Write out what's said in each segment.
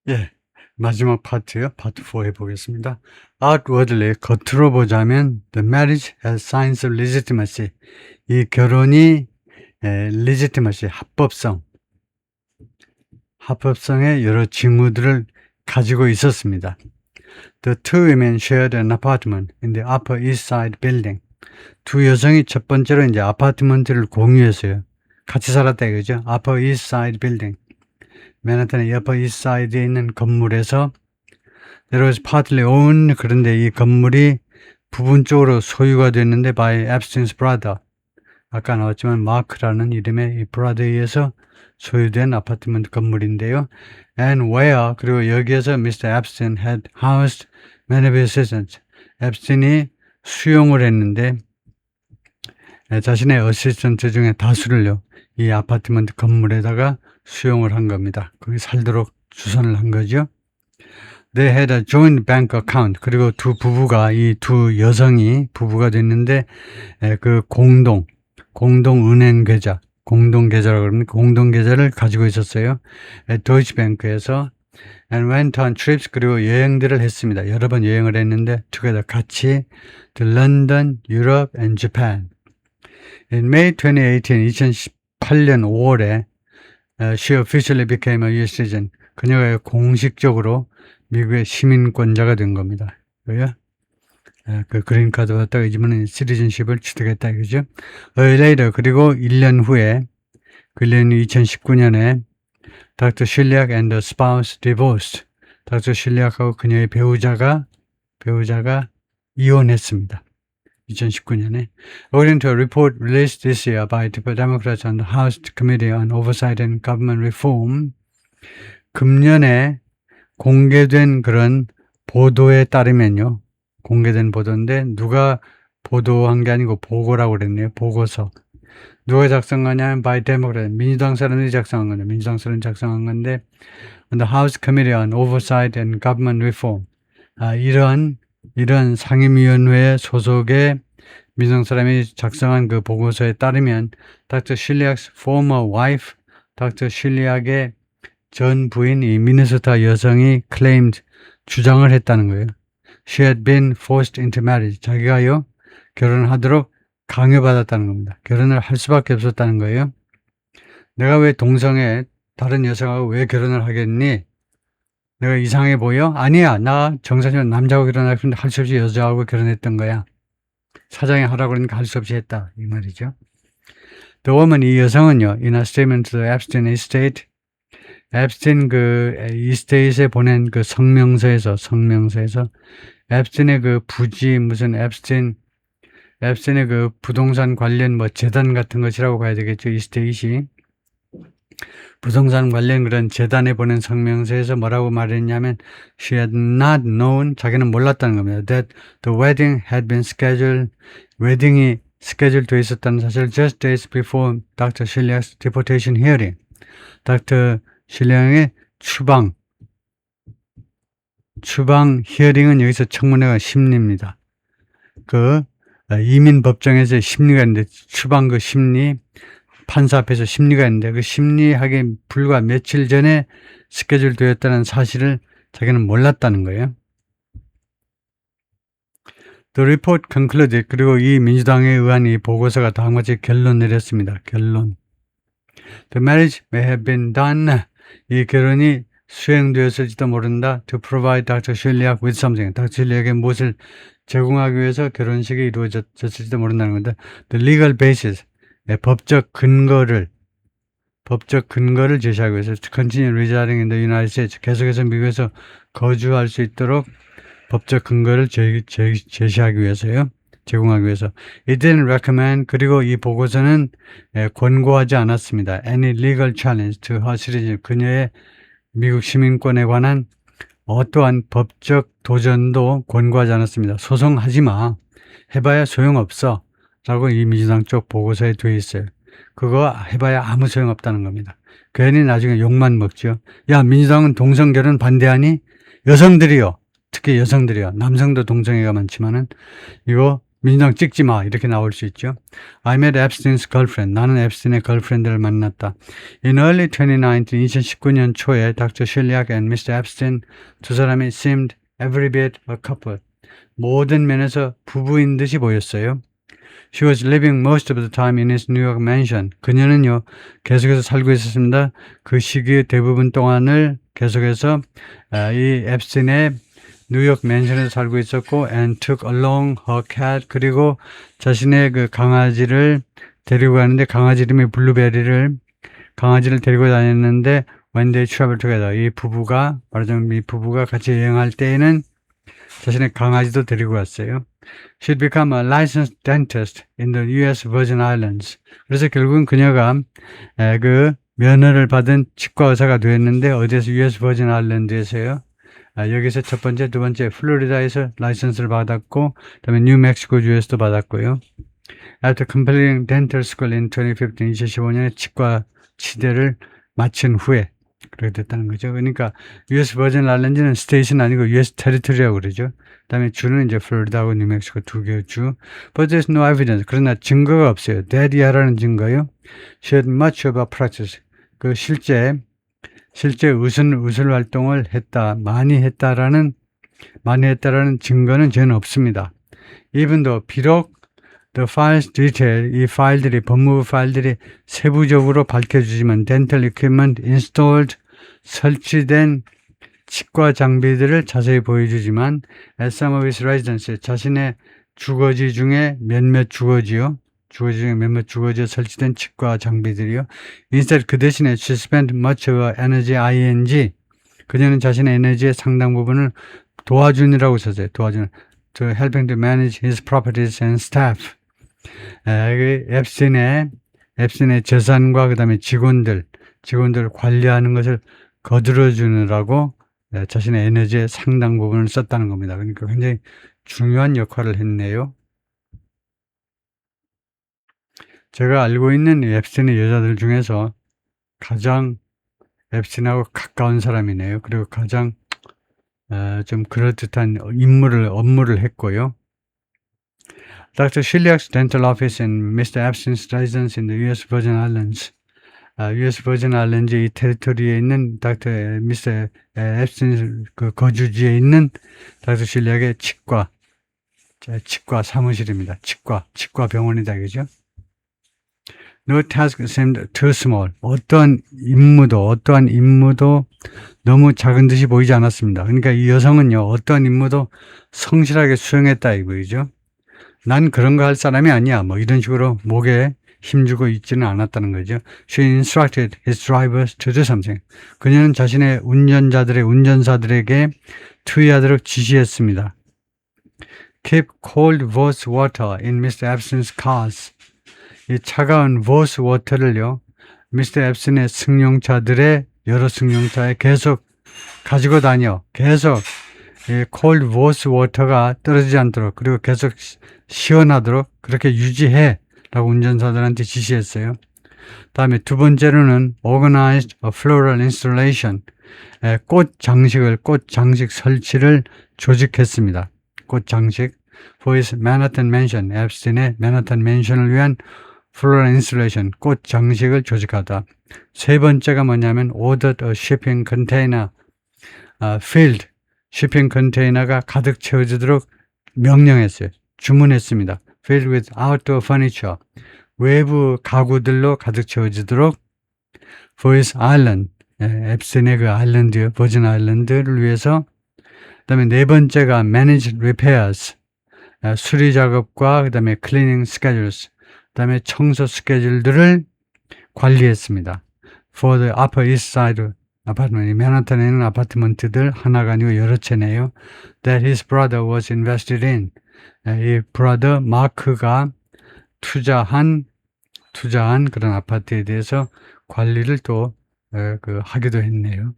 예, 마지막 파트요. 파트 4 해보겠습니다. Outwardly, 겉으로 보자면 the marriage has signs of legitimacy. 이 결혼이 legitimacy, 합법성의 여러 징후들을 가지고 있었습니다. The two women shared an apartment in the Upper East Side building. 두 여성이 첫 번째로 이제 아파트먼트를 공유했어요. 같이 살았다 이거죠. Upper East Side building. 맨하탄의 Upper East Side에 있는 건물에서 There was partly owned. 그런데 이 건물이 부분적으로 소유가 됐는데 by Epstein's brother. 아까 나왔지만 마크라는 이름의 이 brother에 의해서 소유된 아파트먼트 건물인데요. And where, 그리고 여기에서 Mr. Epstein had housed many of his assistants. 앱스틴이 수용을 했는데 자신의 어시스턴트 중에 다수를요, 이 아파트먼트 건물에다가 수용을 한 겁니다. 거기 살도록 주선을 한 거죠. They had a joint bank account. 그리고 두 부부가, 이 두 여성이 부부가 됐는데 그 공동 은행 계좌, 공동 계좌라고 그럽니다. 공동 계좌를 가지고 있었어요. 도이치 뱅크에서 and went on trips. 그리고 여행들을 했습니다. 여러 번 여행을 했는데 together 같이 to London, Europe and Japan. In May 2018, 2018년 5월에 she officially became a US citizen. 그녀가 공식적으로 미국의 시민권자가 된 겁니다. 그래요? 그 그린카드 받다가 이제는 시티즌십을 취득했다 이거죠. later, 그리고 1년 후에, 그 1년이 2019년에 Dr. Shiliak and the spouse divorced. Dr. Shiliak하고 그녀의 배우자가 이혼했습니다. 2019년에. According to a report released this year by the Democrats on the House Committee on Oversight and Government Reform, 금년에 공개된 그런 보도에 따르면요. 공개된 보도인데 누가 보도한 게 아니고 보고라고 그랬네요. 보고서. 누가 작성하냐면 by Democrat, 민주당 사람들이 작성한 건데, 민주당 사람이 작성한 건데 on the House Committee on Oversight and Government Reform. 이런 상임위원회 소속의 민주당 사람이 작성한 그 보고서에 따르면 Dr. Shiliak's former wife, Dr. Shiliak의 전 부인, 이 미네소타 여성이 claimed, 주장을 했다는 거예요. She had been forced into marriage. 자기가요, 결혼을 하도록 강요받았다는 겁니다. 결혼을 할 수밖에 없었다는 거예요. 내가 왜 동성애 다른 여성하고 왜 결혼을 하겠니? 내가 이상해 보여? 아니야. 나 정상적으로 남자하고 결혼하는데 할 수 없이 여자하고 결혼했던 거야. 사장이 하라고 그러니까 할 수 없이 했다. 이 말이죠. The woman, 이 여성은요, in a statement to the Epstein estate, 앱스틴 그 이스테이트에 보낸 그 성명서에서 앱스틴의 그 부지, 무슨 앱스틴의 그 부동산 관련 뭐 재단 같은 것이라고 봐야 되겠죠. 이스테이트이. 부동산 관련 그런 재단에 보낸 성명서에서 뭐라고 말했냐면 she had not known, 자기는 몰랐다는 겁니다. That the wedding had been scheduled, 웨딩이 스케줄 되어 있었다는 사실 just days before Dr. Shiliak's deportation hearing. Dr. Shiliak의 추방 히어링은 여기서 청문회가 심리입니다. 그 이민법정에서 심리가 있는데 추방 그 심리, 판사 앞에서 심리가 있는데 그 심리하기 불과 며칠 전에 스케줄 되었다는 사실을 자기는 몰랐다는 거예요. The report concluded. 그리고 이 민주당에 의한 이 보고서가 다음과 같이 결론 내렸습니다. 결론. The marriage may have been done. 이 결혼이 수행되었을지도 모른다. To provide Dr. Shiliak with something. Dr. Shiliak에게 무엇을 제공하기 위해서 결혼식이 이루어졌을지도 모른다는 건데, the legal basis, 법적 근거를 제시하기 위해서 continue residing in the United States, 계속해서 미국에서 거주할 수 있도록 법적 근거를 제시하기 위해서요. 제공하기 위해서. It didn't recommend, 그리고 이 보고서는 권고하지 않았습니다. Any legal challenge to her citizenship, 그녀의 미국 시민권에 관한 어떠한 법적 도전도 권고하지 않았습니다. 소송하지 마. 해봐야 소용없어. 라고 이 민주당 쪽 보고서에 되어 있어요. 그거 해봐야 아무 소용없다는 겁니다. 괜히 나중에 욕만 먹죠. 야, 민주당은 동성결혼 반대하니? 여성들이요. 특히 여성들이요. 남성도 동성애가 많지만은 이거 민주당 찍지 마 이렇게 나올 수 있죠. I met Epstein's girlfriend. 나는 앱스틴의 걸프렌드를 만났다. In early 2019, 2019년 초에 Dr. Chiliak and Mr. Epstein 두 사람이 seemed every bit a couple. 모든 면에서 부부인 듯이 보였어요. She was living most of the time in his New York mansion. 그녀는요, 계속해서 살고 있었습니다. 그 시기 대부분 동안을 계속해서 이 앱스틴의 뉴욕 맨션에서 살고 있었고, and took along her cat. 그리고 자신의 그 강아지를 데리고 가는데, 강아지 이름이 블루베리를, 강아지를 데리고 다녔는데, when they traveled together. 이 부부가, 말하자면 이 부부가 같이 여행할 때에는 자신의 강아지도 데리고 갔어요. She'd become a licensed dentist in the U.S. Virgin Islands. 그래서 결국은 그녀가 그 면허를 받은 치과 의사가 되었는데 어디에서 U.S. Virgin Islands에서요. 여기서 첫 번째, 두 번째 플로리다에서 라이선스를 받았고 그다음에 뉴멕시코 주에서도 받았고요. After completing dental school in 2015, 2015년에 치과 치대를 마친 후에 그렇게 됐다는 거죠. 그러니까 US 버진 아일랜드는 스테이트는 아니고 US 테리토리라고 그러죠. 그다음에 주는 이제 플로리다하고 뉴멕시코 두 개 주. But there's no evidence. 그러나 증거가 없어요. Daddy야라는 증거요. She had much of a practice. 그 실제 의술 활동을 했다, 많이 했다라는 증거는 저는 없습니다. Even though 비록 the files detail, 이 파일들이 법무부 파일들이 세부적으로 밝혀주지만 dental equipment installed 설치된 치과 장비들을 자세히 보여주지만 at some of his residences 자신의 주거지 중에 몇몇 주거지에 설치된 치과 장비들이요. Instead 그 대신에 she spent much of her energy ing 그녀는 자신의 에너지의 상당 부분을 도와주느라고 썼어요. 도와주는 to helping to manage his properties and staff. 앱스틴의 재산과 그 다음에 직원들 관리하는 것을 거들어주느라고 자신의 에너지의 상당 부분을 썼다는 겁니다. 그러니까 굉장히 중요한 역할을 했네요. 제가 알고 있는 앱스틴의 여자들 중에서 가장 앱스틴하고 가까운 사람이네요. 그리고 가장 좀 그럴듯한 업무를 했고요. Dr. Chiliak's dental office and Mr. Epstein's residence in the U.S. Virgin Islands. U.S. Virgin Islands 이 테리토리에 있는 Mr. Epstein 그 거주지에 있는 Dr. Chiliak의 치과 사무실입니다. 치과 병원이다, 그죠? No task seemed too small. 어떠한 임무도 너무 작은 듯이 보이지 않았습니다. 그러니까 이 여성은요, 어떠한 임무도 성실하게 수행했다 이거죠. 난 그런 거 할 사람이 아니야. 뭐 이런 식으로 목에 힘주고 있지는 않았다는 거죠. She instructed his drivers to do something. 그녀는 자신의 운전사들에게 투의하도록 지시했습니다. Keep cold Voss water in Mr. Epstein's cars. 이 차가운 Voss water를요, Mr. Epstein의 여러 승용차에 계속 가지고 다녀. 계속 이 cold Voss water가 떨어지지 않도록 그리고 계속 시원하도록 그렇게 유지해 라고 운전사들한테 지시했어요. 다음에 두 번째로는 organized a floral installation. 꽃 장식 설치를 조직했습니다. 꽃 장식 for his Manhattan Mansion, 앱스틴의 맨하탄 맨션을 위한 floral installation, 꽃 장식을 조직하다. 세 번째가 뭐냐면 ordered a shipping container filled, shipping 컨테이너가 가득 채워지도록 명령했어요. 주문했습니다. filled with outdoor furniture, 외부 가구들로 가득 채워지도록 for his island, 앱스틴의 그 아일랜드, 버진 아일랜드를 위해서. 그 다음에 네 번째가 managed repairs, 수리 작업과 그 다음에 cleaning schedules, 그 다음에 청소 스케줄들을 관리했습니다. for the upper east side 아파트먼트, 맨하탄에 있는 아파트먼트들 하나가 아니고 여러 채네요. that his brother was invested in. 이 브라더 마크가 투자한 그런 아파트에 대해서 관리를 또 하기도 했네요.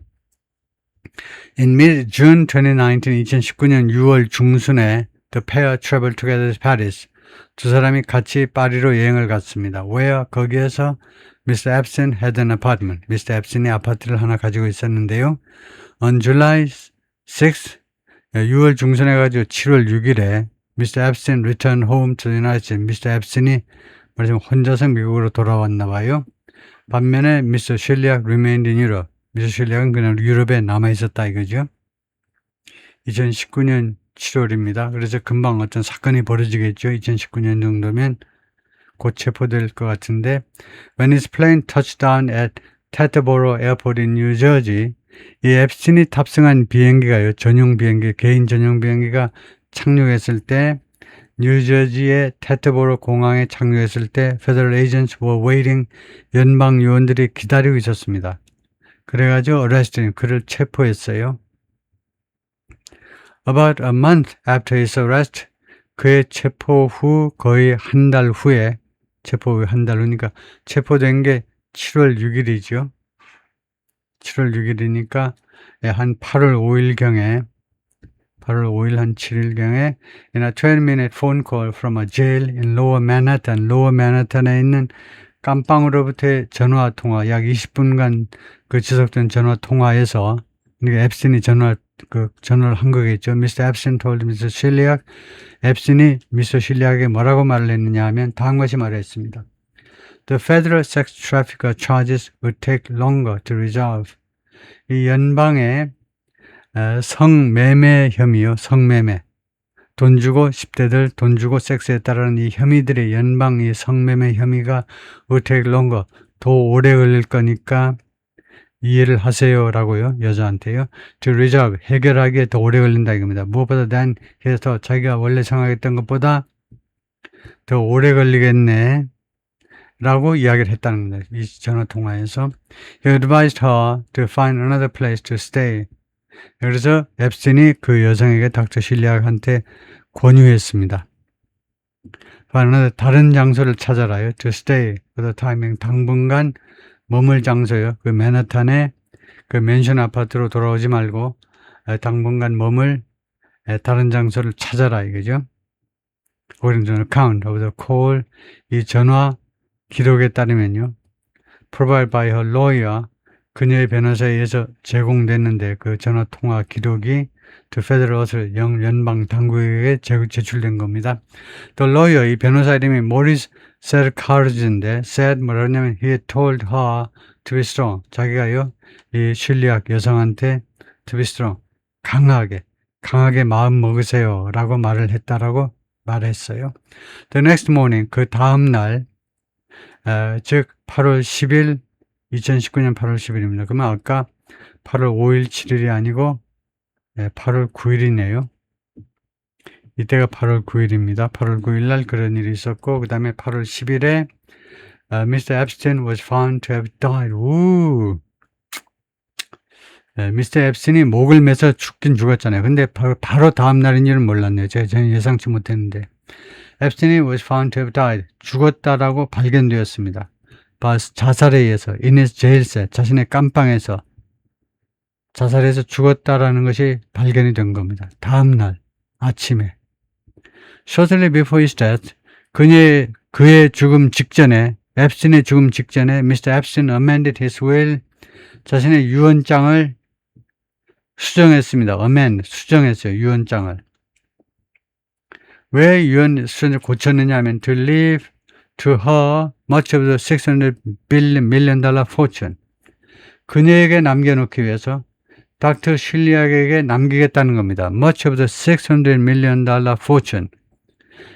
In mid-June 2019년 6월 중순에 the pair traveled together to Paris. 두 사람이 같이 파리로 여행을 갔습니다. where 거기에서 Mr. Epstein had an apartment. Mr. Epstein이 아파트를 하나 가지고 있었는데요. On July 6, 6월 중순에 가지고 7월 6일에 Mr. Epstein returned home to the United States. Mr. Epstein이 말하자면 혼자서 미국으로 돌아왔나 봐요. 반면에 Mr. Shiliak remained in Europe. Mr. Shiliak은 그냥 유럽에 남아있었다 이거죠. 2019년 7월입니다. 그래서 금방 어떤 사건이 벌어지겠죠. 2019년 정도면 곧 체포될 것 같은데 When his plane touched down at Teterboro Airport in New Jersey, 이 앱스틴이 탑승한 비행기가요. 전용 비행기, 개인 전용 비행기가 착륙했을 때 뉴저지의 테트보로 공항에 착륙했을 때 Federal agents were waiting, 연방 요원들이 기다리고 있었습니다. 그래가지고 arrested, 그를 체포했어요. About a month after his arrest, 그의 체포 후 거의 한 달 후에, 체포 후 한 달 후니까 체포된 게 7월 6일이죠. 7월 6일이니까 한 8월 5일경에 8월 5일 한 7일경에 in a 12-minute phone call from a jail in Lower Manhattan, Lower Manhattan에 있는 깜빵으로부터의 전화 통화, 약 20분간 그 지속된 전화 통화에서 그러니까 앱스틴이 전화를 한 거겠죠. Mr. Epstein told Mr. Shiliak, 앱스틴이 Mr. Shiliak에게 뭐라고 말을 했느냐 하면 다음과 같이 말했습니다. The federal sex trafficker charges would take longer to resolve. 이 연방의 성매매 혐의요. 성매매. 돈 주고 10대들 돈 주고 섹스했다라는 이 혐의들의 연방 이 성매매 혐의가 would take longer. 더 오래 걸릴 거니까 이해를 하세요라고요. 여자한테요. To resolve. 해결하기에 더 오래 걸린다 이겁니다. 무엇보다 than 해서 자기가 원래 생각했던 것보다 더 오래 걸리겠네. 라고 이야기를 했다는 겁니다. 이 전화 통화에서. He advised her to find another place to stay. 그래서 앱스틴이 그 여성에게 닥터 실리악한테 권유했습니다. Find another, 다른 장소를 찾아라요. To stay for the time. 당분간 머물 장소요. 그 맨하탄에 그 맨션 아파트로 돌아오지 말고 당분간 머물 다른 장소를 찾아라 이거죠. According to an account of the call, 이 전화 기록에 따르면요. Provided by her lawyer, 그녀의 변호사에 의해서 제공됐는데 그 전화 통화 기록이 to federal authority, 연방 당국에게 제출된 겁니다. The lawyer, 이 변호사 이름이 Morris Sercar즈인데 said 뭐라냐면 he had told her to be strong. 자기가요 이 실리악 여성한테 to be strong, 강하게 마음 먹으세요 라고 말을 했다라고 말했어요. The next morning, 그 다음 날 즉 8월 10일 2019년 8월 10일입니다. 그러면 아까 8월 5일 7일이 아니고 8월 9일이네요. 이때가 8월 9일입니다. 8월 9일 날 그런 일이 있었고 그 다음에 8월 10일에 Mr. Epstein was found to have died. Mr. 앱스틴이 목을 매서 죽긴 죽었잖아요. 근데 바로 다음 날인 줄은 몰랐네요. 제가 예상치 못했는데. 앱스틴이 was found to have died. 죽었다라고 발견되었습니다. 자살에 의해서 in his jail cell, 자신의 깜빵에서 자살해서 죽었다라는 것이 발견이 된 겁니다. 다음 날 아침에. Shortly before his death, 그의 죽음 직전에, 앱스틴의 죽음 직전에 Mr. Epstein amended his will, 자신의 유언장을 수정했습니다. amend, 수정했어요. 유언장을. 왜 수정을 고쳤느냐 하면 to leave to her much of the $600 million fortune. 그녀에게 남겨놓기 위해서 닥터 실리악에게 남기겠다는 겁니다. Much of the $600 million fortune.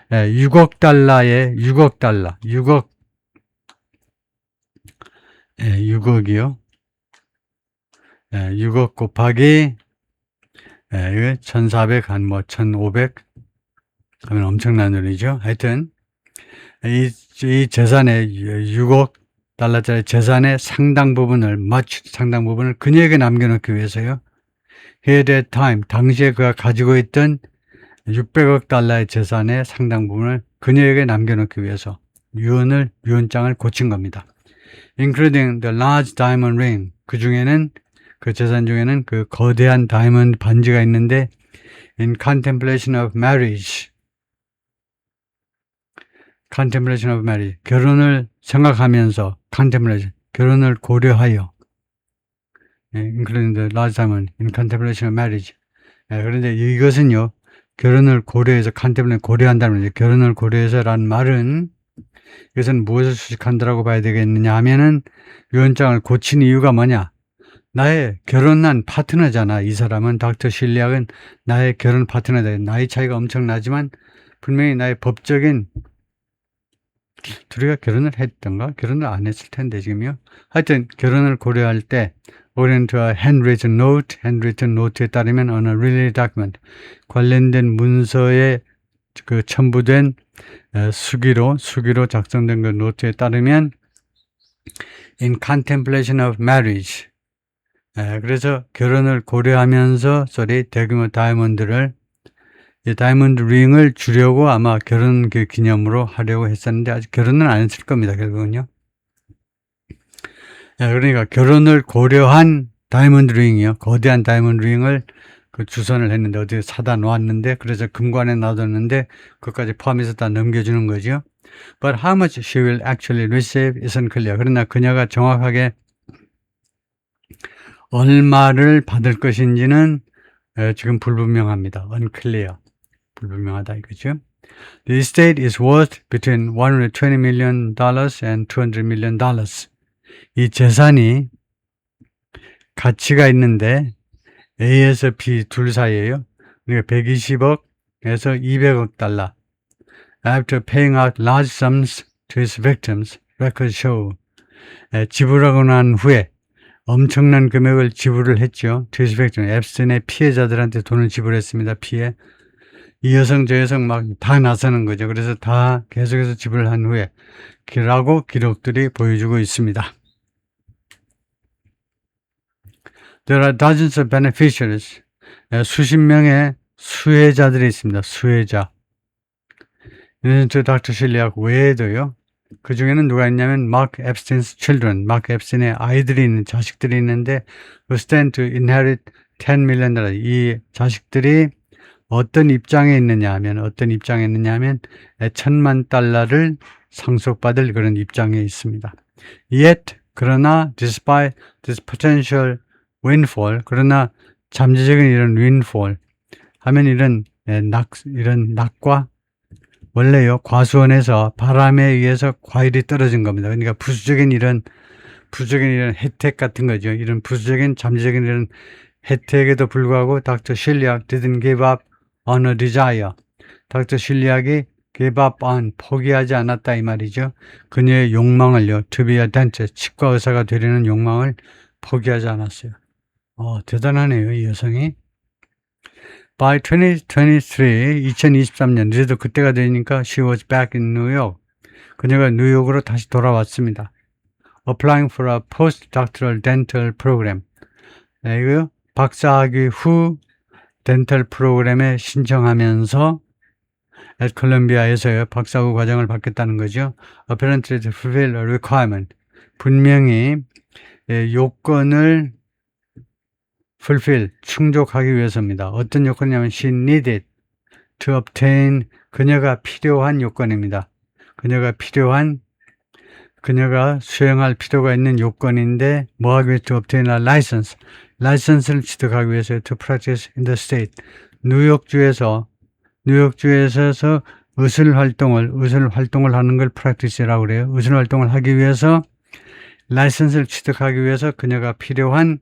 6억 달러의 6억이요. 6억 곱하기 1,400, 한 1,500 하면 엄청난 돈이죠. 하여튼 이 재산의 6억 달러짜리 재산의 상당 부분을 그녀에게 남겨놓기 위해서요. He had that time, 당시에 그가 가지고 있던 600억 달러의 재산의 상당 부분을 그녀에게 남겨놓기 위해서 유언장을 고친 겁니다. Including the large diamond ring. 그 재산 중에는 그 거대한 다이아몬드 반지가 있는데 in contemplation of marriage. 결혼을 생각하면서 결혼을 고려하여 including the large diamond in contemplation of marriage. 그런데 이것은요 결혼을 고려해서 컨템플레이션 고려한다는 거죠. 결혼을 고려해서라는 말은 이것은 무엇을 수식한다라고 봐야 되겠느냐 하면은 유언장을 고친 이유가 뭐냐? 나의 결혼한 파트너잖아. 이 사람은 닥터 실리악은 나의 결혼 파트너다. 나이 차이가 엄청나지만 분명히 나의 법적인 둘이가 결혼을 했던가? 결혼을 안 했을 텐데 지금요. 하여튼 결혼을 고려할 때 according to a handwritten note에 따르면 on a related document 관련된 문서에 그 첨부된 수기로 작성된 그 노트에 따르면 in contemplation of marriage 그래서 결혼을 고려하면서 대규모 다이아몬드를 이 다이아몬드 링을 주려고 아마 결혼 그 기념으로 하려고 했었는데 아직 결혼은 안 했을 겁니다. 결국은요. 그러니까 결혼을 고려한 다이아몬드 링이요. 거대한 다이아몬드 링을 그 주선을 했는데 어디 사다 놓았는데 그래서 금관에 놔뒀는데 그것까지 포함해서 다 넘겨주는 거죠. But how much she will actually receive isn't clear. 그러나 그녀가 정확하게 얼마를 받을 것인지는 지금 불분명합니다. unclear. 불분명하다 이거죠. The estate is worth between $120 million and $200 million. 이 재산이 가치가 있는데 A에서 B 둘 사이에요. 그러니까 120억에서 200억 달러. After paying out large sums to his victims, records show. 지불하고 난 후에 엄청난 금액을 지불을 했죠. to his victims. 앱스틴의 피해자들한테 돈을 지불했습니다. 이 여성 저 여성 막 다 나서는 거죠. 그래서 다 계속해서 지불을 한 후에 라고 기록들이 보여주고 있습니다. There are dozens of beneficiaries. 수십 명의 수혜자들이 있습니다. 수혜자. 저 닥터 실리악 외에도요. 그 중에는 누가 있냐면 Mark Epstein's children. 마크 앱스틴의 아이들이 있는 자식들이 있는데 who stand to inherit $10 million. 이 자식들이 어떤 입장에 있느냐 하면 $1,000,000,000를 상속받을 그런 입장에 있습니다. Yet 그러나 despite this potential windfall 그러나 잠재적인 이런 windfall 하면 이런 낙과 원래요 과수원에서 바람에 의해서 과일이 떨어진 겁니다. 그러니까 부수적인 이런 혜택 같은 거죠. 이런 부수적인 잠재적인 이런 혜택에도 불구하고 닥터 실리악 didn't give up on a desire. 닥터 실리악이 give up on 포기하지 않았다 이 말이죠. 그녀의 욕망을요 to be a dentist 치과 의사가 되려는 욕망을 포기하지 않았어요. 대단하네요 이 여성이. By 2023년 이제도 그때가 되니까 she was back in New York. 그녀가 뉴욕으로 다시 돌아왔습니다. Applying for a postdoctoral dental program. 이거 박사학위 후 덴탈 프로그램에 신청하면서 at 콜롬비아에서요 박사학위 과정을 받겠다는 거죠. Apparently to fulfill a requirement. 분명히 요건을 fulfill, 충족하기 위해서입니다. 어떤 요건이냐면 she needed to obtain, 그녀가 필요한 요건입니다. 그녀가 수행할 필요가 있는 요건인데 뭐 하기 위해 to obtain a license, 라이선스를 취득하기 위해서 to practice in the state. 뉴욕주에서 의술 활동을 하는 걸 practice라고 그래요. 의술 활동을 하기 위해서 라이선스를 취득하기 위해서 그녀가 필요한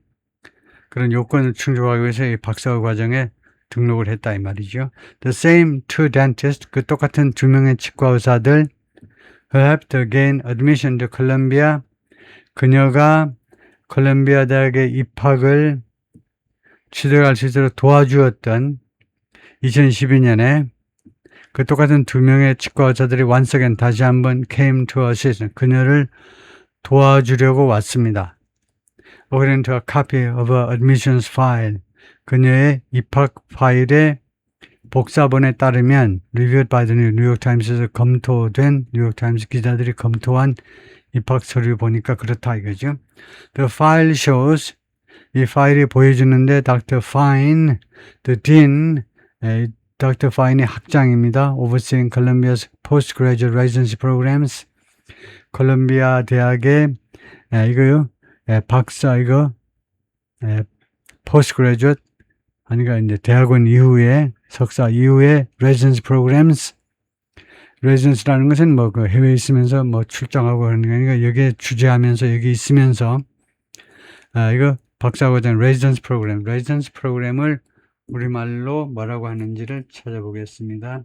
그런 요건을 충족하기 위해서 이 박사학위 과정에 등록을 했다 이 말이죠. The same two dentists, 그 똑같은 두 명의 치과 의사들 who helped to gain admission to Columbia, 그녀가 콜롬비아 대학의 입학을 취득할 수 있도록 도와주었던 2012년에 그 똑같은 두 명의 치과 의사들이 once again 다시 한번 came to assist, 그녀를 도와주려고 왔습니다. According to a copy of her admissions file, 그녀의 입학 파일의 복사본에 따르면 reviewed by the New York Times에서 검토된 뉴욕 타임스 기자들이 검토한 입학 서류 보니까 그렇다 이거죠. The file shows, 이 파일이 보여주는데 Dr. Fine, the dean, Dr. Fine이 학장입니다. Overseeing Columbia's postgraduate residency programs. 콜롬비아 대학의 postgraduate 아니가 이제 대학원 이후에 석사 이후에 레지던시 프로그램스 레지던스라는 것은 뭐 그 해외에 있으면서 뭐 출장하고 그러는 게 아니라 여기에 주재하면서 여기 있으면서 이거 박사과정 레지던스 프로그램을 우리말로 뭐라고 하는지를 찾아보겠습니다.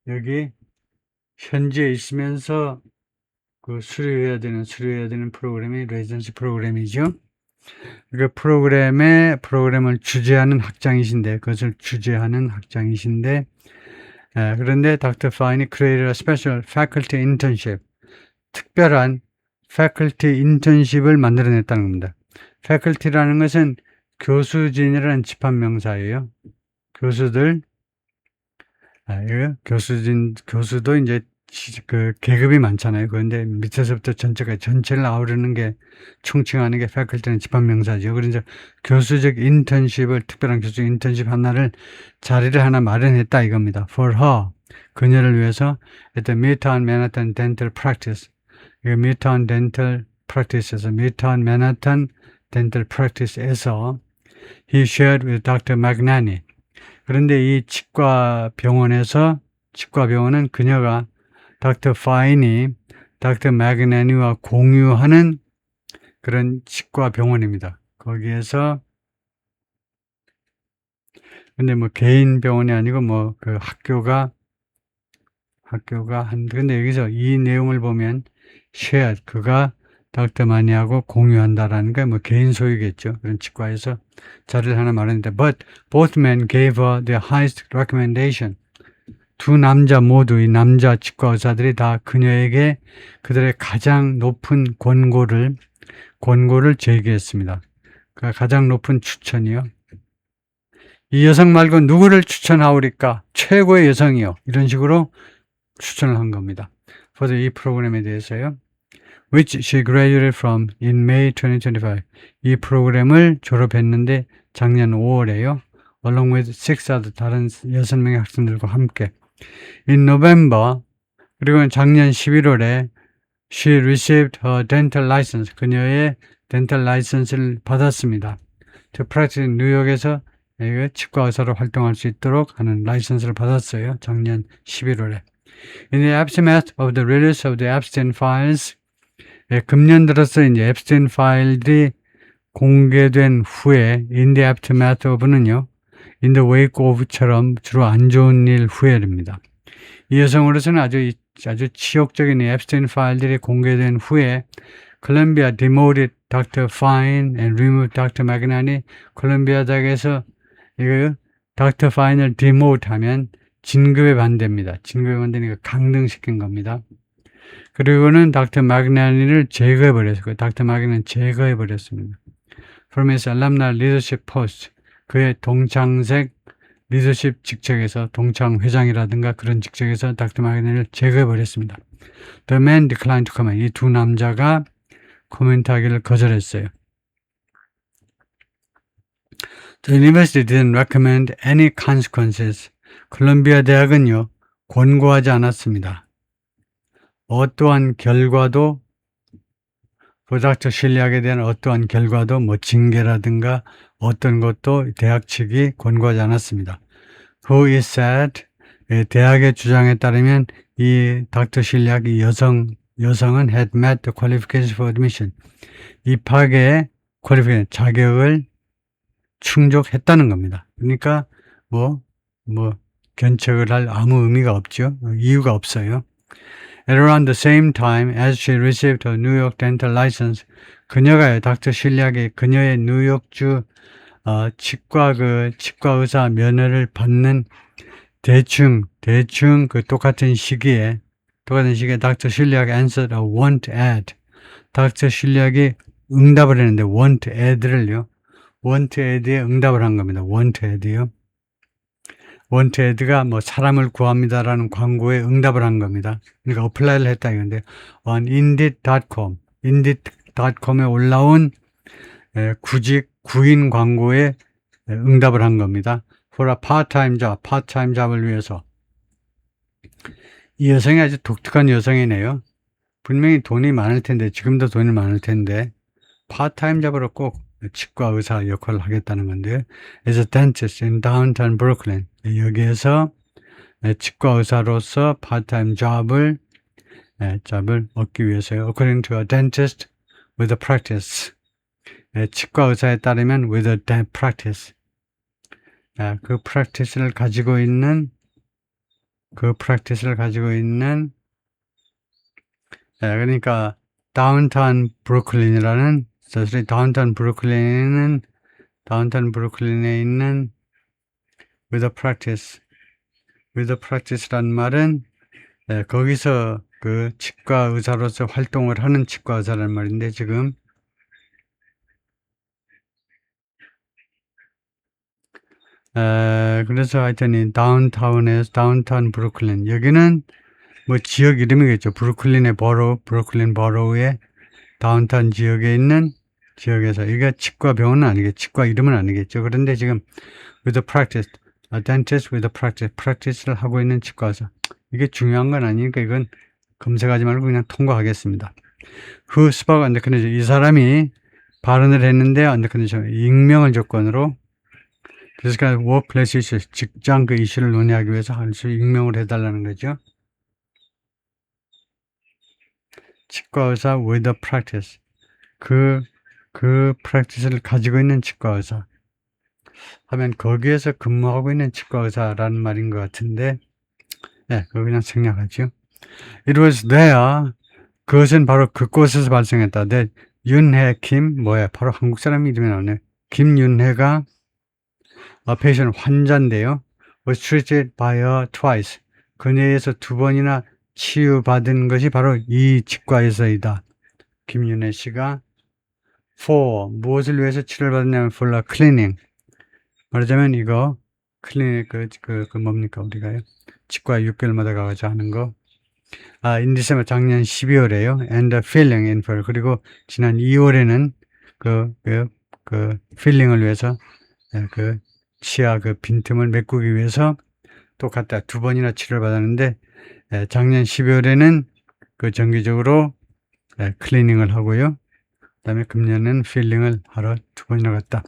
여기 현지에 있으면서 그 수료해야 되는 프로그램이 레지던시 프로그램이죠. 그 프로그램을 주재하는 학장이신데 그것을 주재하는 학장이신데 그런데 Dr. Fine이 created a special faculty internship 특별한 faculty internship을 만들어냈다는 겁니다. faculty라는 것은 교수진이라는 집합명사예요. 교수들 교수도 이제 그 계급이 많잖아요. 그런데 밑에서부터 전체를 아우르는 게 총칭하는 게 faculty는 집합명사죠. 그래서 교수적 인턴십을 특별한 교수적 인턴십 하나를 자리를 하나 마련했다 이겁니다. For her 그녀를 위해서 at the Midtown Manhattan Dental Practice Midtown Dental Practice에서 Midtown Manhattan Dental Practice에서 he shared with Dr. Magnani 그런데 이 치과병원은 그녀가 Dr. Fine이 Dr. Magnani와 공유하는 그런 치과병원입니다. 거기에서 근데 뭐 개인 병원이 아니고 뭐 그 학교가 근데 여기서 이 내용을 보면 shared 그가 Dr. Mani하고 공유한다라는 게 뭐 개인 소유겠죠. 그런 치과에서 자리를 하나 마련했는데 but both men gave her the highest recommendation. 두 남자 모두 이 남자 치과 의사들이 다 그녀에게 그들의 가장 높은 권고를 제기했습니다. 그러니까 가장 높은 추천이요. 이 여성 말고 누구를 추천하오리까? 최고의 여성이요. 이런 식으로 추천을 한 겁니다. 그래서 이 프로그램에 대해서요. Which she graduated from in May 2025. 이 프로그램을 졸업했는데 작년 5월에요. Along with 6 other 다른 6명의 학생들과 함께. In November, 그리고 작년 11월에 she received her dental license. 그녀의 dental license를 받았습니다. To practice in 뉴욕에서 치과 의사로 활동할 수 있도록 하는 라이선스를 받았어요. 작년 11월에. In the aftermath of the release of the Epstein files, 금년 들어서 이제 앱스테인 파일들이 공개된 후에 in the aftermath of는요, in the wake of처럼 주로 안 좋은 일 후에입니다. 이 여성으로서는 아주 치욕적인 앱스테인 파일들이 공개된 후에 콜롬비아 demoted Dr. Fine and removed Dr. Magnani. 콜롬비아 대학에서 이거 Dr. Fine을 demote 하면 진급에 반대입니다. 진급에 반대니까 강등시킨 겁니다. 그리고는 Dr. Magnani를 제거해버렸어요. Dr. Magnani는 제거해버렸습니다. From his alumni leadership post. 그의 동창생 리더십 직책에서 동창회장이라든가 그런 직책에서 Dr. Magnani를 제거해버렸습니다. The man declined to comment. 이 두 남자가 코멘트하기를 거절했어요. The university didn't recommend any consequences. 콜롬비아 대학은요, 권고하지 않았습니다. 어떠한 결과도 프로젝트 실리학에 대한 어떠한 결과도 뭐 징계라든가 어떤 것도 대학 측이 권고하지 않았습니다. Who is said 대학의 주장에 따르면 이 닥터 실리학 이 여성은 had met the qualifications for admission 입학의 qualification 자격을 충족했다는 겁니다. 그러니까 뭐 견책을 할 아무 의미가 없죠. 이유가 없어요. At around the same time as she received her New York dental license, 그녀가 닥터 실리학의 그녀의 뉴욕주 치과 의사 면허를 받는 대충 그 똑같은 시기에 닥터 실리학 answered a want ad. 닥터 실리학이 응답을 했는데 want ad를요. want ad에 응답을 한 겁니다. want ad요. want ad가 뭐 사람을 구합니다라는 광고에 응답을 한 겁니다. 그러니까 어플라이를 했다 이건데 on indeed.com에 올라온 구직 구인 광고에 응답을 한 겁니다. For a part-time job을 위해서. 이 여성이 아주 독특한 여성이네요. 분명히 돈이 많을 텐데 지금도 돈이 많을 텐데 part-time job으로 꼭 치과 의사 역할을 하겠다는 건데요. As a dentist in downtown Brooklyn. 여기에서 치과 의사로서 part-time job을 얻기 위해서요. According to a dentist with a practice. 치과 의사에 따르면 with a practice. 그 practice를 가지고 있는 그러니까 다운타운 브루클린이라는 사실 다운타운 브루클린에 있는 with a practice란 말은 거기서 그 치과 의사로서 활동을 하는 치과 의사란 말인데 지금 그래서 하여튼 이 다운타운 브루클린 여기는 뭐 지역 이름이겠죠. 브루클린 버로우의 다운타운 지역에 있는 지역에서 이게 치과 병원은 아니겠죠. 치과 이름은 아니겠죠. 그런데 지금 with a practice, a dentist with a practice를 하고 있는 치과 의사. 이게 중요한 건 아니니까 이건 검색하지 말고 그냥 통과하겠습니다. Who spoke under condition. 이 사람이 발언을 했는데 under condition. 익명을 조건으로 그래서 workplace issue, 직장 그 이슈를 논의하기 위해서 익명을 해달라는 거죠. 치과 의사 with a practice. 그 practice를 가지고 있는 치과 의사. 하면 거기에서 근무하고 있는 치과 의사라는 말인 것 같은데, 그거 그냥 생략하죠. It was there. 그것은 바로 그곳에서 발생했다. 윤혜 바로 한국 사람 이름이 나오네. 김윤혜가 patient 환자인데요. was treated by her twice. 그녀에서 2번이나 치유받은 것이 바로 이 치과에서이다. 김윤혜 씨가 for 무엇을 위해서 치료를 받았냐면 for the cleaning. 말하자면 이거 클리닉 뭡니까 우리가요? 치과 6개월마다 가서 하는 거. in December 작년 12월에요. and filling in full. 그리고 지난 2월에는 그 필링을 위해서 그 치아 그 빈틈을 메꾸기 위해서 또 갔다 2번이나 치료를 받았는데 작년 12월에는 그 정기적으로 클리닝을 하고요. 그다음에 금년은 필링을 하러 2번이나 갔다.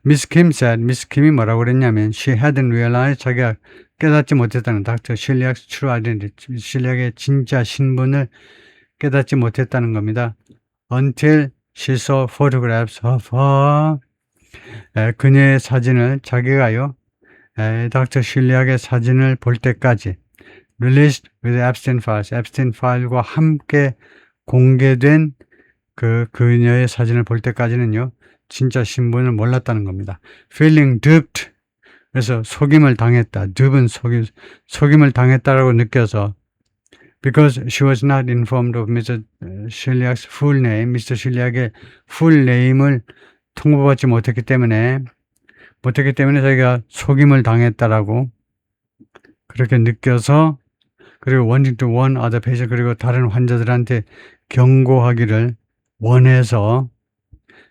미스 킴이 뭐라고 그랬냐면 she hadn't realized 자기가 깨닫지 못했다는 닥터 실리악's true identity, 실리악의 진짜 신분을 깨닫지 못했다는 겁니다. Until she saw photographs of her. 그녀의 사진을 자기가요. 닥터 실리악의 사진을 볼 때까지 released with Epstein files, 앱스틴 파일과 함께 공개된 그녀의 사진을 볼 때까지는요. 진짜 신분을 몰랐다는 겁니다. Feeling duped. 그래서 속임을 당했다. dupe은 속임을 당했다라고 느껴서 because she was not informed of Mr. Shiliak's full name, Mr. Shiliak의 full name을 통보받지 못했기 때문에 자기가 속임을 당했다라고 그렇게 느껴서 그리고 wanting to warn other patient 그리고 다른 환자들한테 경고하기를 원해서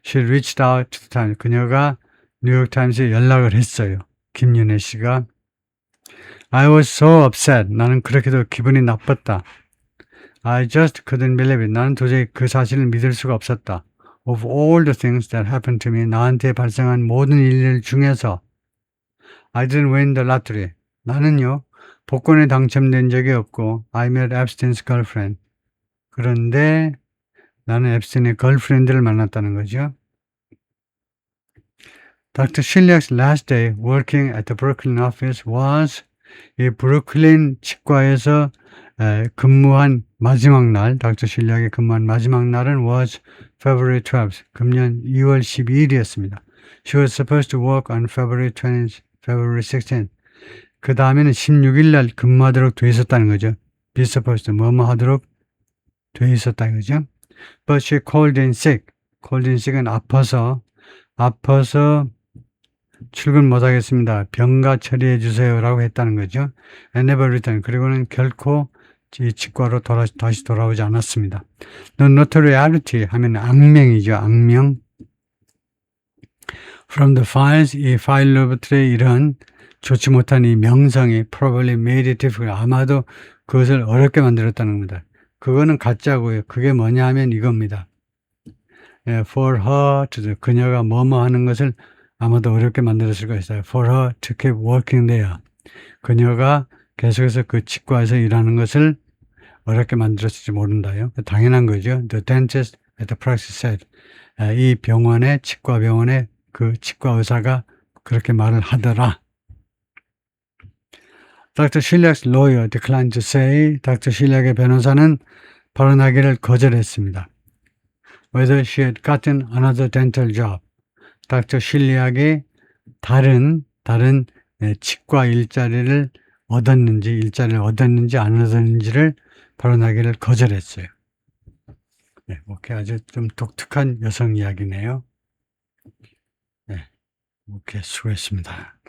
she reached out to the Times. 그녀가 뉴욕타임스에 연락을 했어요. 김윤혜 씨가 I was so upset. 나는 그렇게도 기분이 나빴다. I just couldn't believe it. 나는 도저히 그 사실을 믿을 수가 없었다. Of all the things that happened to me, 나한테 발생한 모든 일들 중에서 I didn't win the lottery. 나는요, 복권에 당첨된 적이 없고 I met Epstein's girlfriend. 그런데 나는 앱스틴의 걸프렌드를 만났다는 거죠. Dr. Shiliak's last day working at the Brooklyn office was 이 브루클린 치과에서 근무한 마지막 날, 닥터 실리악이 근무한 마지막 날은 was February 12th, 금년 2월 12일이었습니다. She was supposed to work on February 16th. 그 다음에는 16일 날 근무하도록 돼 있었다는 거죠. Be supposed to 뭐뭐 하도록 돼 있었다는 거죠. But she called in sick. called in sick은 아파서 출근 못하겠습니다. 병가 처리해 주세요라고 했다는 거죠. And never returned. 그리고는 결코 이 치과로 다시 돌아오지 않았습니다. The notoriety 하면 악명이죠. 악명. From the files, 이 파일로부터의 이런 좋지 못한 이 명성이 probably made it difficult. 아마도 그것을 어렵게 만들었다는 겁니다. 그거는 가짜고요. 그게 뭐냐 하면 이겁니다. for her to 그녀가 뭐뭐 하는 것을 아마도 어렵게 만들었을 것이다. For her to keep working there. 그녀가 계속해서 그 치과에서 일하는 것을 어렵게 만들었을지 모른다요. 당연한 거죠. The dentist at the practice said. 이 병원의 치과 병원의 그 치과 의사가 그렇게 말을 하더라. Dr. Shiliak's lawyer declined to say. Dr. Shiliak의 변호사는 발언하기를 거절했습니다. Whether she had gotten another dental job. Dr. Shiliak이 다른 치과 일자리를 얻었는지 안 얻었는지를 발언하기를 거절했어요. 네, 오케이. 아주 좀 독특한 여성 이야기네요. 네, 오케이. 수고했습니다.